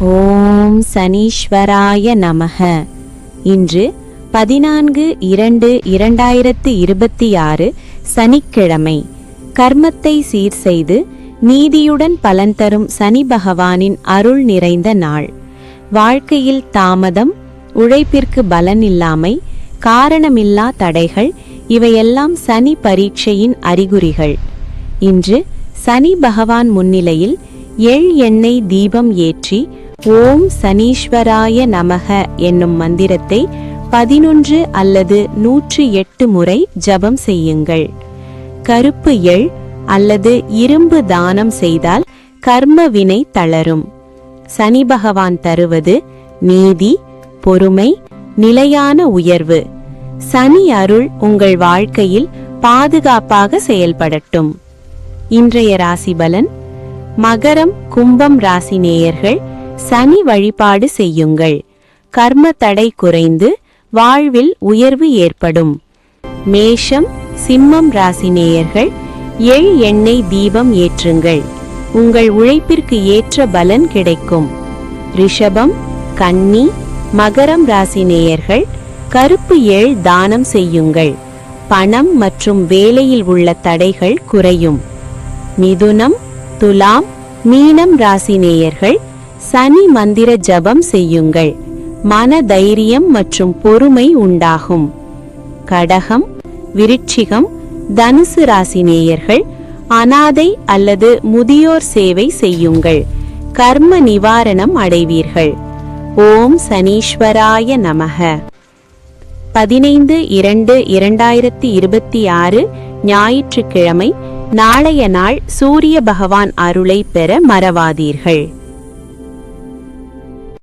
ஓம் சனீஸ்வராய நமக. இன்று 14/2/2026 சனிக்கிழமை. கர்மத்தை சீர் செய்து நீதியுடன் பலன் தரும் சனி பகவானின் அருள் நிறைந்த நாள். வாழ்க்கையில் தாமதம், உழைப்பிற்கு பலன் இல்லாமை, காரணமில்லா தடைகள் இவையெல்லாம் சனி பரீட்சையின் அறிகுறிகள். இன்று சனி பகவான் முன்னிலையில் எண்ணெய் தீபம் ஏற்றி ஓம் சனீஸ்வராய நமக என்னும் மந்திரத்தை 11 அல்லது 108 முறை ஜபம் செய்யுங்கள். கருப்பு எள் அல்லது இரும்பு தானம் செய்தால் கர்ம வினை தளரும். சனி பகவான் தருவது நீதி, பொறுமை, நிலையான உயர்வு. சனி அருள் உங்கள் வாழ்க்கையில் பாதுகாப்பாக செயல்படட்டும். இன்றைய ராசி பலன். மகரம், கும்பம் ராசி நேயர்கள் சனி வழிபாடு செய்யுங்கள். கர்ம தடை குறைந்து வாழ்வில் உயர்வு ஏற்படும். மேஷம், சிம்மம் ராசி நேயர்கள் எண்ணெய் தீபம் ஏற்றுங்கள். உங்கள் உழைப்பிற்கு ஏற்ற பலன் கிடைக்கும். ரிஷபம், கன்னி, மகரம் ராசி நேயர்கள் கருப்பு எள் தானம் செய்யுங்கள். பணம் மற்றும் வேலையில் உள்ள தடைகள் குறையும். மிதுனம், துலாம், மீனம் ராசி நேயர்கள் சனி மந்திர ஜபம் செய்யுங்கள். மன தைரியம் மற்றும் பொறுமை உண்டாகும். கடகம், விருச்சிகம், தனுசு ராசி நேயர்கள் அனாதை அல்லது முதியோர் சேவை செய்யுங்கள். கர்ம நிவாரணம் அடைவீர்கள். ஓம் சனீஸ்வராய நமக. 15/2/2026 ஞாயிற்றுக்கிழமை. நாளைய நாள் சூரிய பகவான் அருளை பெற மறவாதீர்கள்.